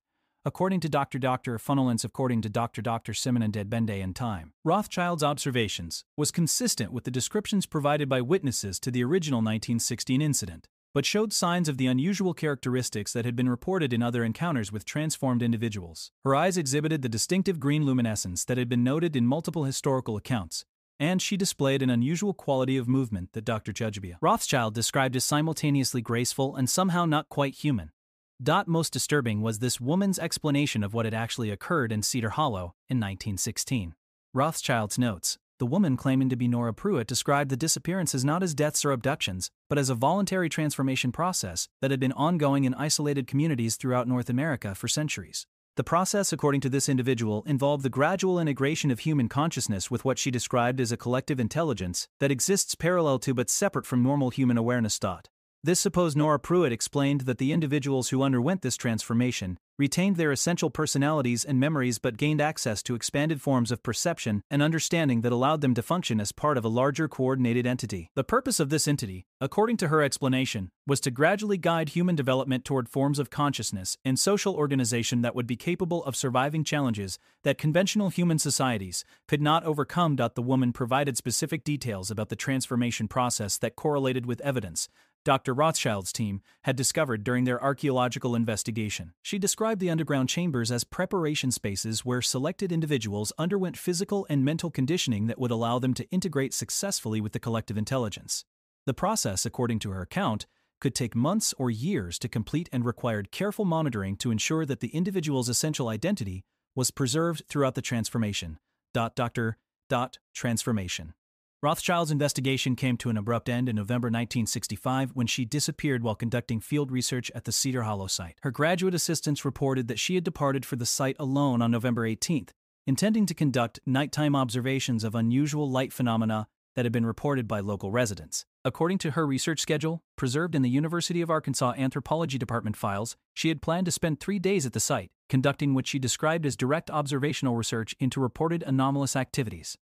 according to Dr. Funnelance according to Dr. Simon and Dedbende and Time. Rothschild's observations was consistent with the descriptions provided by witnesses to the original 1916 incident, but showed signs of the unusual characteristics that had been reported in other encounters with transformed individuals. Her eyes exhibited the distinctive green luminescence that had been noted in multiple historical accounts, and she displayed an unusual quality of movement that Dr. Rothschild described as simultaneously graceful and somehow not quite human. Most disturbing was this woman's explanation of what had actually occurred in Cedar Hollow in 1916. Rothschild's notes: the woman claiming to be Nora Pruitt described the disappearances not as deaths or abductions, but as a voluntary transformation process that had been ongoing in isolated communities throughout North America for centuries. The process, according to this individual, involved the gradual integration of human consciousness with what she described as a collective intelligence that exists parallel to but separate from normal human awareness. This supposed Nora Pruitt explained that the individuals who underwent this transformation retained their essential personalities and memories but gained access to expanded forms of perception and understanding that allowed them to function as part of a larger coordinated entity. The purpose of this entity, according to her explanation, was to gradually guide human development toward forms of consciousness and social organization that would be capable of surviving challenges that conventional human societies could not overcome. The woman provided specific details about the transformation process that correlated with evidence Dr. Rothschild's team had discovered during their archaeological investigation. She described the underground chambers as preparation spaces where selected individuals underwent physical and mental conditioning that would allow them to integrate successfully with the collective intelligence. The process, according to her account, could take months or years to complete and required careful monitoring to ensure that the individual's essential identity was preserved throughout the transformation. Transformation. Rothschild's investigation came to an abrupt end in November 1965 when she disappeared while conducting field research at the Cedar Hollow site. Her graduate assistants reported that she had departed for the site alone on November 18th, intending to conduct nighttime observations of unusual light phenomena that had been reported by local residents. According to her research schedule, preserved in the University of Arkansas Anthropology Department files, she had planned to spend 3 days at the site, conducting what she described as direct observational research into reported anomalous activities.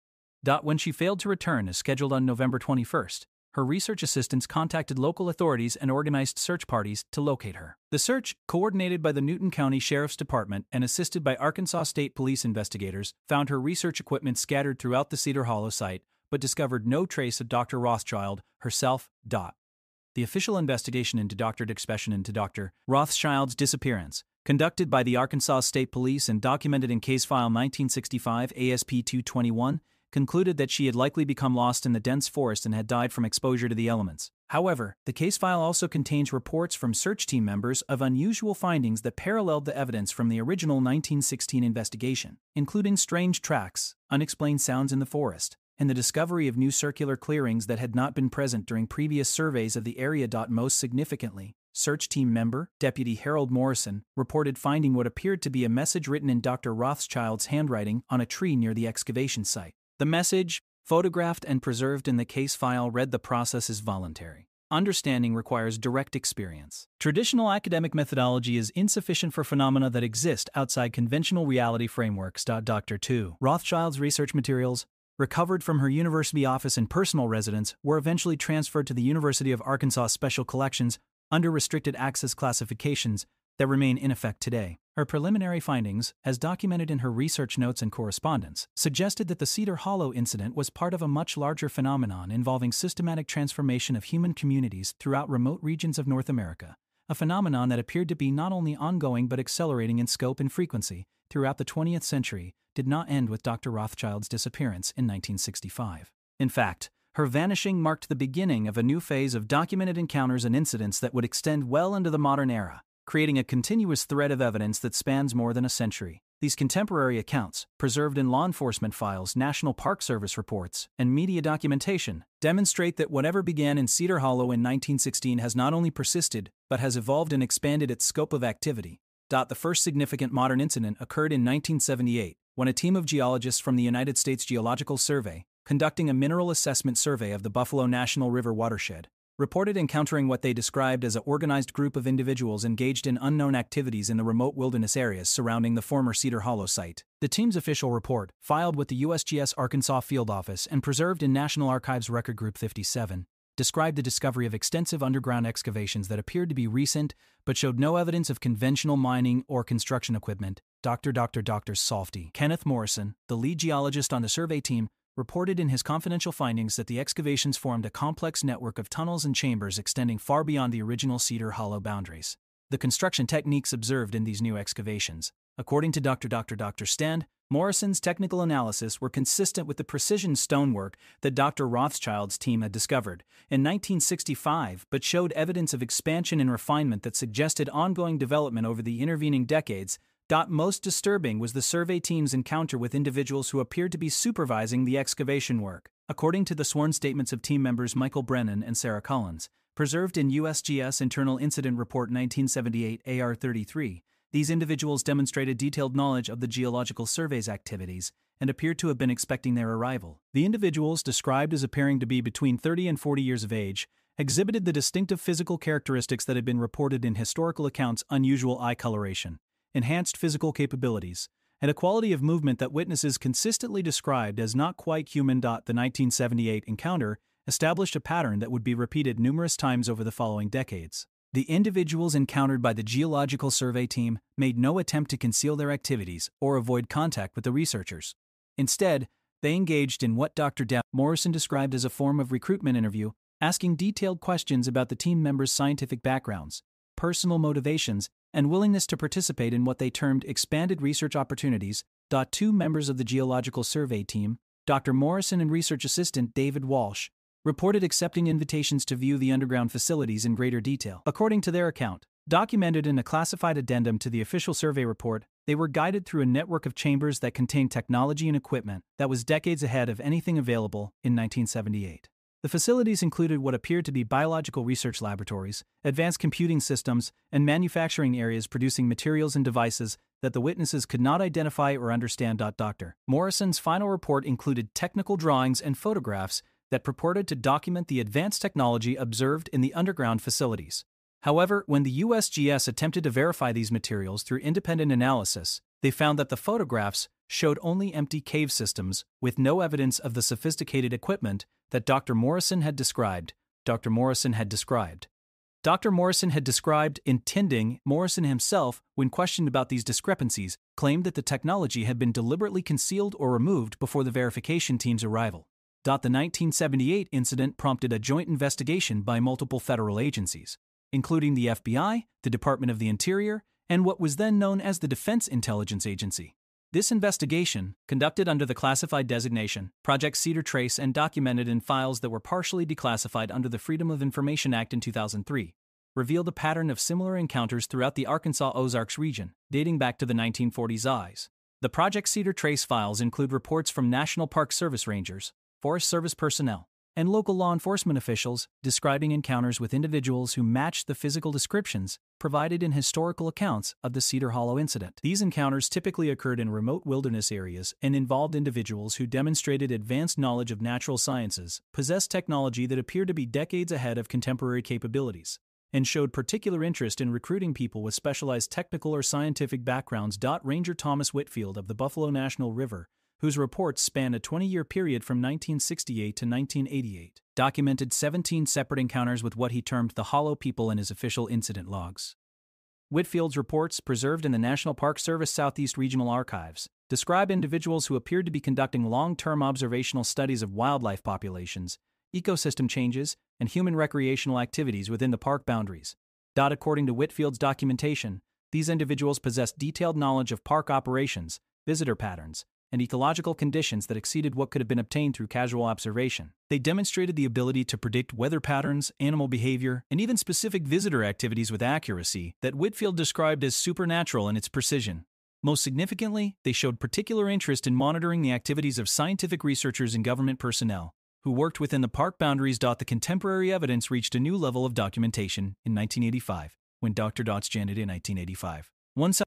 When she failed to return as scheduled on November 21st, her research assistants contacted local authorities and organized search parties to locate her. The search, coordinated by the Newton County Sheriff's Department and assisted by Arkansas State Police investigators, found her research equipment scattered throughout the Cedar Hollow site, but discovered no trace of Dr. Rothschild herself. The official investigation into Dr. Rothschild's disappearance, conducted by the Arkansas State Police and documented in Case File 1965 ASP 221, concluded that she had likely become lost in the dense forest and had died from exposure to the elements. However, the case file also contains reports from search team members of unusual findings that paralleled the evidence from the original 1916 investigation, including strange tracks, unexplained sounds in the forest, and the discovery of new circular clearings that had not been present during previous surveys of the area. Most significantly, search team member, Deputy Harold Morrison, reported finding what appeared to be a message written in Dr. Rothschild's handwriting on a tree near the excavation site. The message, photographed and preserved in the case file, read: "The process is voluntary. Understanding requires direct experience. Traditional academic methodology is insufficient for phenomena that exist outside conventional reality frameworks." Dr. Rothschild's research materials, recovered from her university office and personal residence, were eventually transferred to the University of Arkansas Special Collections under restricted access classifications that remain in effect today. Her preliminary findings, as documented in her research notes and correspondence, suggested that the Cedar Hollow incident was part of a much larger phenomenon involving systematic transformation of human communities throughout remote regions of North America, a phenomenon that appeared to be not only ongoing but accelerating in scope and frequency throughout the 20th century, did not end with Dr. Rothschild's disappearance in 1965. In fact, her vanishing marked the beginning of a new phase of documented encounters and incidents that would extend well into the modern era, creating a continuous thread of evidence that spans more than a century. These contemporary accounts, preserved in law enforcement files, National Park Service reports, and media documentation, demonstrate that whatever began in Cedar Hollow in 1916 has not only persisted, but has evolved and expanded its scope of activity. The first significant modern incident occurred in 1978, when a team of geologists from the United States Geological Survey, conducting a mineral assessment survey of the Buffalo National River watershed, reported encountering what they described as an organized group of individuals engaged in unknown activities in the remote wilderness areas surrounding the former Cedar Hollow site. The team's official report, filed with the USGS Arkansas Field Office and preserved in National Archives Record Group 57, described the discovery of extensive underground excavations that appeared to be recent but showed no evidence of conventional mining or construction equipment. Dr. Salty. Kenneth Morrison, the lead geologist on the survey team, reported in his confidential findings that the excavations formed a complex network of tunnels and chambers extending far beyond the original Cedar Hollow boundaries. The construction techniques observed in these new excavations, according to Dr. Stand, Morrison's technical analysis were consistent with the precision stonework that Dr. Rothschild's team had discovered in 1965, but showed evidence of expansion and refinement that suggested ongoing development over the intervening decades. Most disturbing was the survey team's encounter with individuals who appeared to be supervising the excavation work. According to the sworn statements of team members Michael Brennan and Sarah Collins, preserved in USGS Internal Incident Report 1978 AR-33, these individuals demonstrated detailed knowledge of the Geological Survey's activities and appeared to have been expecting their arrival. The individuals, described as appearing to be between 30 and 40 years of age, exhibited the distinctive physical characteristics that had been reported in historical accounts: unusual eye coloration, enhanced physical capabilities, and a quality of movement that witnesses consistently described as not quite human. The 1978 encounter established a pattern that would be repeated numerous times over the following decades. The individuals encountered by the Geological Survey team made no attempt to conceal their activities or avoid contact with the researchers. Instead, they engaged in what Dr. Morrison described as a form of recruitment interview, asking detailed questions about the team members' scientific backgrounds, personal motivations, and willingness to participate in what they termed expanded research opportunities. Two members of the Geological Survey team, Dr. Morrison and research assistant David Walsh, reported accepting invitations to view the underground facilities in greater detail. According to their account, documented in a classified addendum to the official survey report, they were guided through a network of chambers that contained technology and equipment that was decades ahead of anything available in 1978. The facilities included what appeared to be biological research laboratories, advanced computing systems, and manufacturing areas producing materials and devices that the witnesses could not identify or understand. Dr. Morrison's final report included technical drawings and photographs that purported to document the advanced technology observed in the underground facilities. However, when the USGS attempted to verify these materials through independent analysis, they found that the photographs showed only empty cave systems with no evidence of the sophisticated equipment that Dr. Morrison had described. Intending Morrison himself, when questioned about these discrepancies, claimed that the technology had been deliberately concealed or removed before the verification team's arrival. The 1978 incident prompted a joint investigation by multiple federal agencies, including the FBI, the Department of the Interior, and what was then known as the Defense Intelligence Agency. This investigation, conducted under the classified designation Project Cedar Trace and documented in files that were partially declassified under the Freedom of Information Act in 2003, revealed a pattern of similar encounters throughout the Arkansas Ozarks region, dating back to the 1940s. The Project Cedar Trace files include reports from National Park Service rangers, Forest Service personnel, and local law enforcement officials describing encounters with individuals who matched the physical descriptions provided in historical accounts of the Cedar Hollow incident. These encounters typically occurred in remote wilderness areas and involved individuals who demonstrated advanced knowledge of natural sciences, possessed technology that appeared to be decades ahead of contemporary capabilities, and showed particular interest in recruiting people with specialized technical or scientific backgrounds. Ranger Thomas Whitfield of the Buffalo National River, whose reports span a 20-year period from 1968 to 1988, documented 17 separate encounters with what he termed the Hollow people in his official incident logs. Whitfield's reports, preserved in the National Park Service Southeast Regional Archives, describe individuals who appeared to be conducting long-term observational studies of wildlife populations, ecosystem changes, and human recreational activities within the park boundaries. According to Whitfield's documentation, these individuals possessed detailed knowledge of park operations, visitor patterns, and ecological conditions that exceeded what could have been obtained through casual observation. They demonstrated the ability to predict weather patterns, animal behavior, and even specific visitor activities with accuracy that Whitfield described as supernatural in its precision. Most significantly, they showed particular interest in monitoring the activities of scientific researchers and government personnel who worked within the park boundaries. The contemporary evidence reached a new level of documentation in 1985, when Dr. Janted in 1985.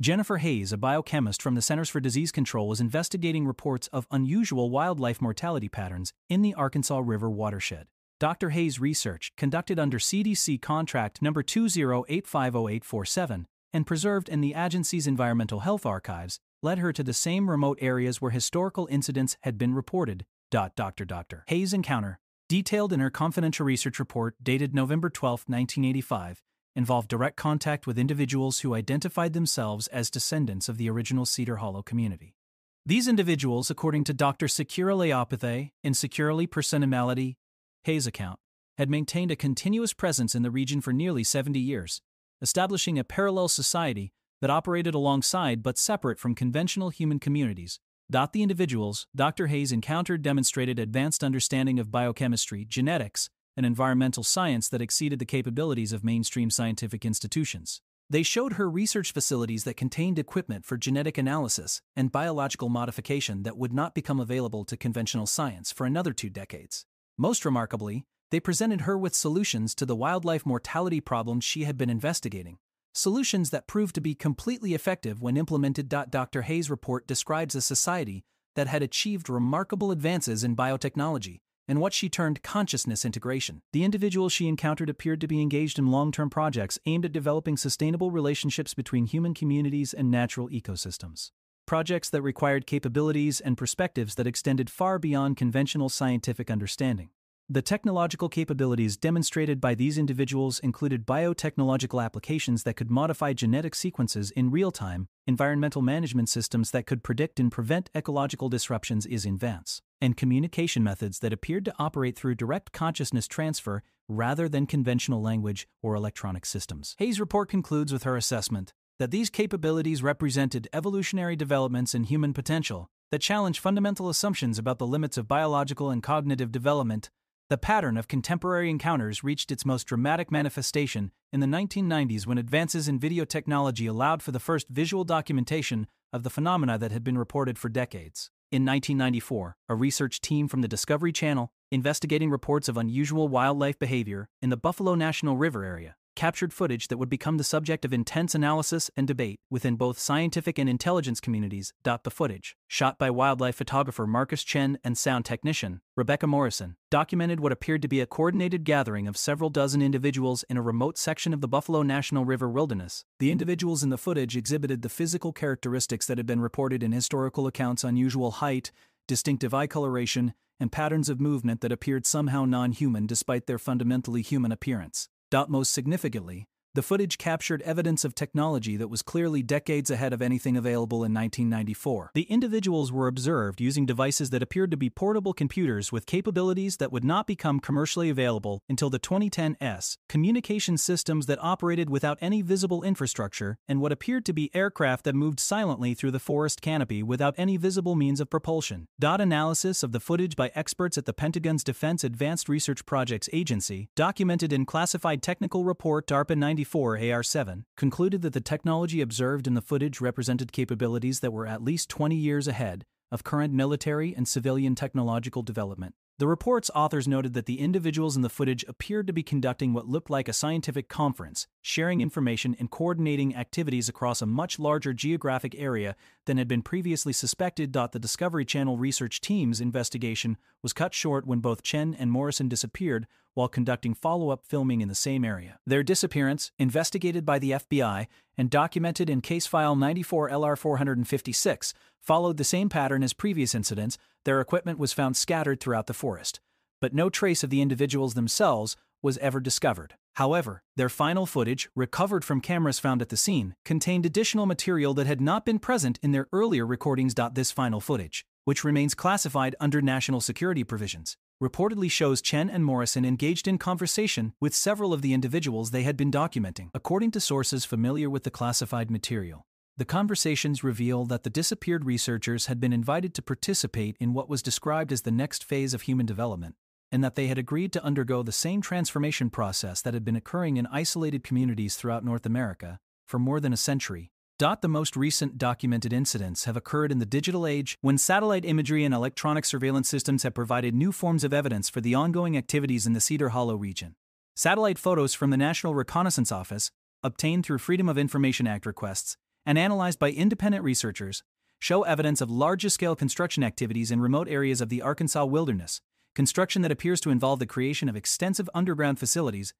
Jennifer Hayes, a biochemist from the Centers for Disease Control, was investigating reports of unusual wildlife mortality patterns in the Arkansas River watershed. Dr. Hayes' research, conducted under CDC contract number 208-50847 and preserved in the agency's environmental health archives, led her to the same remote areas where historical incidents had been reported. Dr. Hayes' encounter detailed in her confidential research report dated November 12, 1985, involved direct contact with individuals who identified themselves as descendants of the original Cedar Hollow community. These individuals, according to Dr. Secura Leopathe in Securely Personality Hayes' account, had maintained a continuous presence in the region for nearly 70 years, establishing a parallel society that operated alongside but separate from conventional human communities. The individuals Dr. Hayes encountered demonstrated advanced understanding of biochemistry, genetics, and environmental science that exceeded the capabilities of mainstream scientific institutions. They showed her research facilities that contained equipment for genetic analysis and biological modification that would not become available to conventional science for another 2 decades. Most remarkably, they presented her with solutions to the wildlife mortality problems she had been investigating, solutions that proved to be completely effective when implemented. Dr. Hayes' report describes a society that had achieved remarkable advances in biotechnology and what she termed consciousness integration. The individuals she encountered appeared to be engaged in long-term projects aimed at developing sustainable relationships between human communities and natural ecosystems. Projects that required capabilities and perspectives that extended far beyond conventional scientific understanding. The technological capabilities demonstrated by these individuals included biotechnological applications that could modify genetic sequences in real time, environmental management systems that could predict and prevent ecological disruptions in advance, and communication methods that appeared to operate through direct consciousness transfer rather than conventional language or electronic systems. Hayes' report concludes with her assessment that these capabilities represented evolutionary developments in human potential that challenge fundamental assumptions about the limits of biological and cognitive development. The pattern of contemporary encounters reached its most dramatic manifestation in the 1990s when advances in video technology allowed for the first visual documentation of the phenomena that had been reported for decades. In 1994, a research team from the Discovery Channel, investigating reports of unusual wildlife behavior in the Buffalo National River area, captured footage that would become the subject of intense analysis and debate within both scientific and intelligence communities. The footage, shot by wildlife photographer Marcus Chen and sound technician Rebecca Morrison, documented what appeared to be a coordinated gathering of several dozen individuals in a remote section of the Buffalo National River wilderness. The individuals in the footage exhibited the physical characteristics that had been reported in historical accounts: unusual height, distinctive eye coloration, and patterns of movement that appeared somehow non-human despite their fundamentally human appearance. Most significantly, the footage captured evidence of technology that was clearly decades ahead of anything available in 1994. The individuals were observed using devices that appeared to be portable computers with capabilities that would not become commercially available until the 2010s, communication systems that operated without any visible infrastructure, and what appeared to be aircraft that moved silently through the forest canopy without any visible means of propulsion. Analysis of the footage by experts at the Pentagon's Defense Advanced Research Projects Agency, documented in Classified Technical Report DARPA 94 AR7, concluded that the technology observed in the footage represented capabilities that were at least 20 years ahead of current military and civilian technological development. The report's authors noted that the individuals in the footage appeared to be conducting what looked like a scientific conference, sharing information and coordinating activities across a much larger geographic area than had been previously suspected. The Discovery Channel research team's investigation was cut short when both Chen and Morrison disappeared while conducting follow-up filming in the same area. Their disappearance, investigated by the FBI and documented in Case File 94 LR 456, followed the same pattern as previous incidents. Their equipment was found scattered throughout the forest, but no trace of the individuals themselves was ever discovered. However, their final footage, recovered from cameras found at the scene, contained additional material that had not been present in their earlier recordings. This final footage, which remains classified under national security provisions, reportedly shows Chen and Morrison engaged in conversation with several of the individuals they had been documenting. According to sources familiar with the classified material, the conversations reveal that the disappeared researchers had been invited to participate in what was described as the next phase of human development, and that they had agreed to undergo the same transformation process that had been occurring in isolated communities throughout North America for more than a century. The most recent documented incidents have occurred in the digital age, when satellite imagery and electronic surveillance systems have provided new forms of evidence for the ongoing activities in the Cedar Hollow region. Satellite photos from the National Reconnaissance Office, obtained through Freedom of Information Act requests and analyzed by independent researchers, show evidence of larger-scale construction activities in remote areas of the Arkansas wilderness, construction that appears to involve the creation of extensive underground facilities.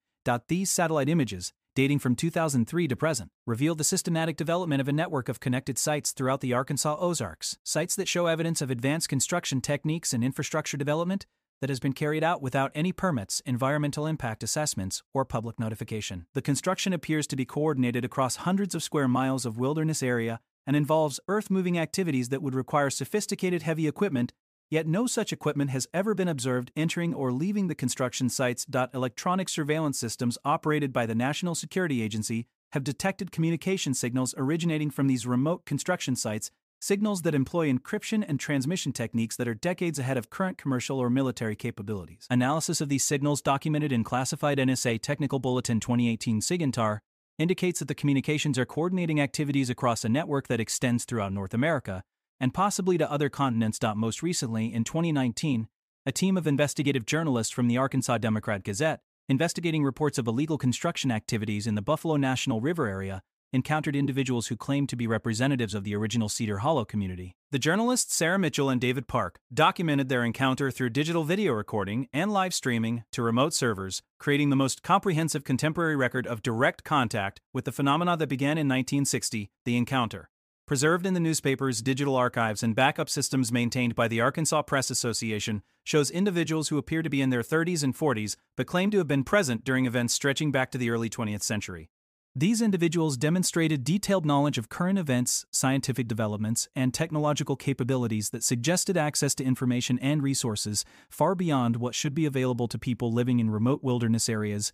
These satellite images, dating from 2003 to present, reveal the systematic development of a network of connected sites throughout the Arkansas Ozarks, sites that show evidence of advanced construction techniques and infrastructure development that has been carried out without any permits, environmental impact assessments, or public notification. The construction appears to be coordinated across hundreds of square miles of wilderness area and involves earth-moving activities that would require sophisticated heavy equipment, yet no such equipment has ever been observed entering or leaving the construction sites. Electronic surveillance systems operated by the National Security Agency have detected communication signals originating from these remote construction sites, signals that employ encryption and transmission techniques that are decades ahead of current commercial or military capabilities. Analysis of these signals documented in classified NSA Technical Bulletin 2018 SIGINTAR indicates that the communications are coordinating activities across a network that extends throughout North America and possibly to other continents. Most recently, in 2019, a team of investigative journalists from the Arkansas Democrat-Gazette, investigating reports of illegal construction activities in the Buffalo National River area, encountered individuals who claimed to be representatives of the original Cedar Hollow community. The journalists Sarah Mitchell and David Park documented their encounter through digital video recording and live streaming to remote servers, creating the most comprehensive contemporary record of direct contact with the phenomena that began in 1960, the encounter. Preserved in the newspaper's digital archives and backup systems maintained by the Arkansas Press Association, shows individuals who appear to be in their 30s and 40s but claim to have been present during events stretching back to the early 20th century. These individuals demonstrated detailed knowledge of current events, scientific developments, and technological capabilities that suggested access to information and resources far beyond what should be available to people living in remote wilderness areas.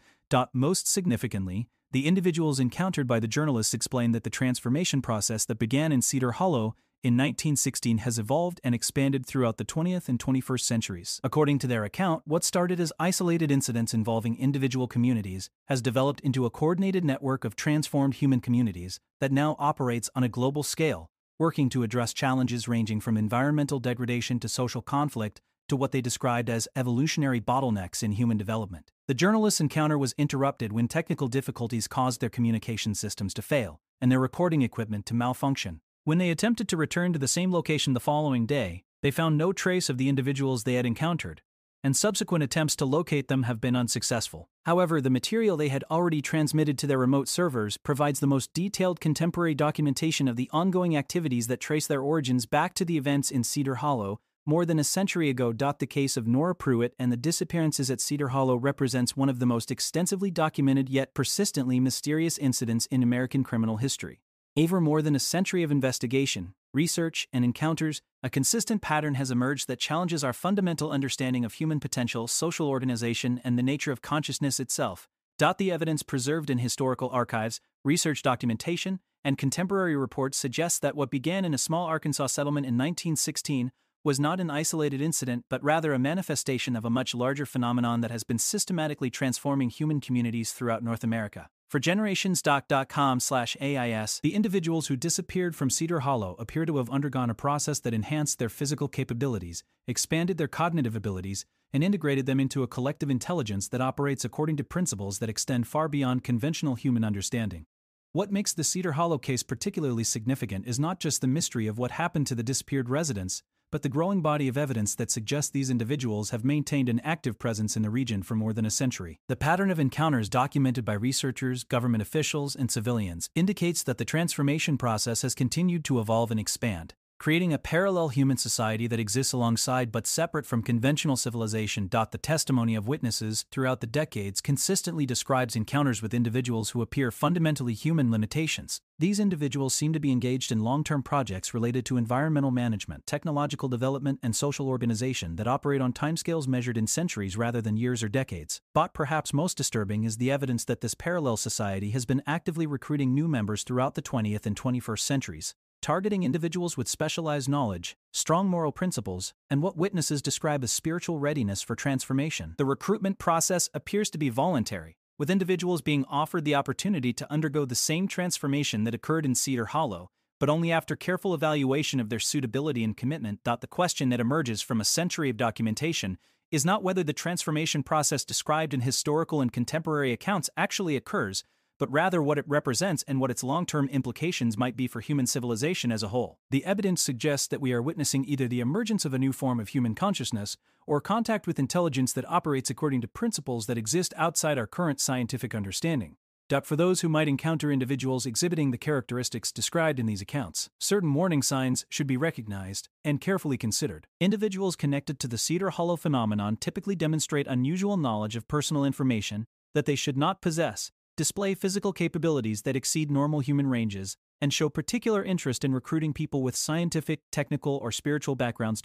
Most significantly, the individuals encountered by the journalists explained that the transformation process that began in Cedar Hollow in 1916 has evolved and expanded throughout the 20th and 21st centuries. According to their account, what started as isolated incidents involving individual communities has developed into a coordinated network of transformed human communities that now operates on a global scale, working to address challenges ranging from environmental degradation to social conflict to what they described as evolutionary bottlenecks in human development. The journalists' encounter was interrupted when technical difficulties caused their communication systems to fail and their recording equipment to malfunction. When they attempted to return to the same location the following day, they found no trace of the individuals they had encountered, and subsequent attempts to locate them have been unsuccessful. However, the material they had already transmitted to their remote servers provides the most detailed contemporary documentation of the ongoing activities that trace their origins back to the events in Cedar Hollow more than a century ago. The case of Nora Pruitt and the disappearances at Cedar Hollow represents one of the most extensively documented yet persistently mysterious incidents in American criminal history. Over more than a century of investigation, research, and encounters, a consistent pattern has emerged that challenges our fundamental understanding of human potential, social organization, and the nature of consciousness itself. The evidence preserved in historical archives, research documentation, and contemporary reports suggests that what began in a small Arkansas settlement in 1916 was not an isolated incident but rather a manifestation of a much larger phenomenon that has been systematically transforming human communities throughout North America. For generationsdoc.com/AIS, the individuals who disappeared from Cedar Hollow appear to have undergone a process that enhanced their physical capabilities, expanded their cognitive abilities, and integrated them into a collective intelligence that operates according to principles that extend far beyond conventional human understanding. What makes the Cedar Hollow case particularly significant is not just the mystery of what happened to the disappeared residents, but the growing body of evidence that suggests these individuals have maintained an active presence in the region for more than a century. The pattern of encounters documented by researchers, government officials, and civilians indicates that the transformation process has continued to evolve and expand, creating a parallel human society that exists alongside but separate from conventional civilization. The testimony of witnesses throughout the decades consistently describes encounters with individuals who appear fundamentally human limitations. These individuals seem to be engaged in long-term projects related to environmental management, technological development, and social organization that operate on timescales measured in centuries rather than years or decades. But perhaps most disturbing is the evidence that this parallel society has been actively recruiting new members throughout the 20th and 21st centuries, targeting individuals with specialized knowledge, strong moral principles, and what witnesses describe as spiritual readiness for transformation. The recruitment process appears to be voluntary, with individuals being offered the opportunity to undergo the same transformation that occurred in Cedar Hollow, but only after careful evaluation of their suitability and commitment. The question that emerges from a century of documentation is not whether the transformation process described in historical and contemporary accounts actually occurs, but rather what it represents and what its long-term implications might be for human civilization as a whole. The evidence suggests that we are witnessing either the emergence of a new form of human consciousness or contact with intelligence that operates according to principles that exist outside our current scientific understanding. For those who might encounter individuals exhibiting the characteristics described in these accounts, certain warning signs should be recognized and carefully considered. Individuals connected to the Cedar Hollow phenomenon typically demonstrate unusual knowledge of personal information that they should not possess, display physical capabilities that exceed normal human ranges, and show particular interest in recruiting people with scientific, technical, or spiritual backgrounds.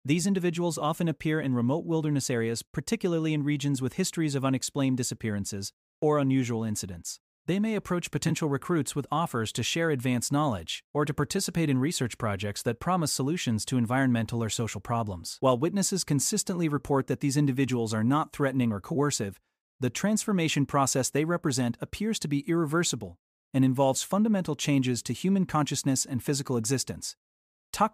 These individuals often appear in remote wilderness areas, particularly in regions with histories of unexplained disappearances or unusual incidents. They may approach potential recruits with offers to share advanced knowledge or to participate in research projects that promise solutions to environmental or social problems. While witnesses consistently report that these individuals are not threatening or coercive, the transformation process they represent appears to be irreversible and involves fundamental changes to human consciousness and physical existence.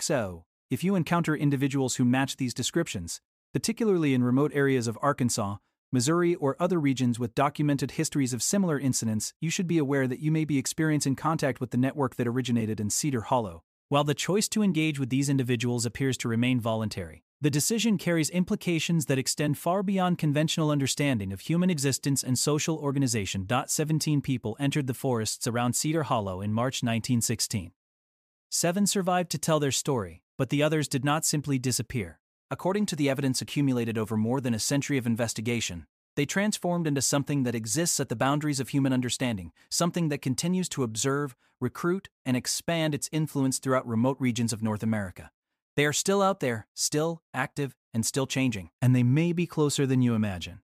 So, if you encounter individuals who match these descriptions, particularly in remote areas of Arkansas, Missouri, or other regions with documented histories of similar incidents, you should be aware that you may be experiencing contact with the network that originated in Cedar Hollow. While the choice to engage with these individuals appears to remain voluntary, the decision carries implications that extend far beyond conventional understanding of human existence and social organization. 17 people entered the forests around Cedar Hollow in March 1916. 7 survived to tell their story, but the others did not simply disappear. According to the evidence accumulated over more than a century of investigation, they transformed into something that exists at the boundaries of human understanding, something that continues to observe, recruit, and expand its influence throughout remote regions of North America. They are still out there, still active, and still changing, and they may be closer than you imagine.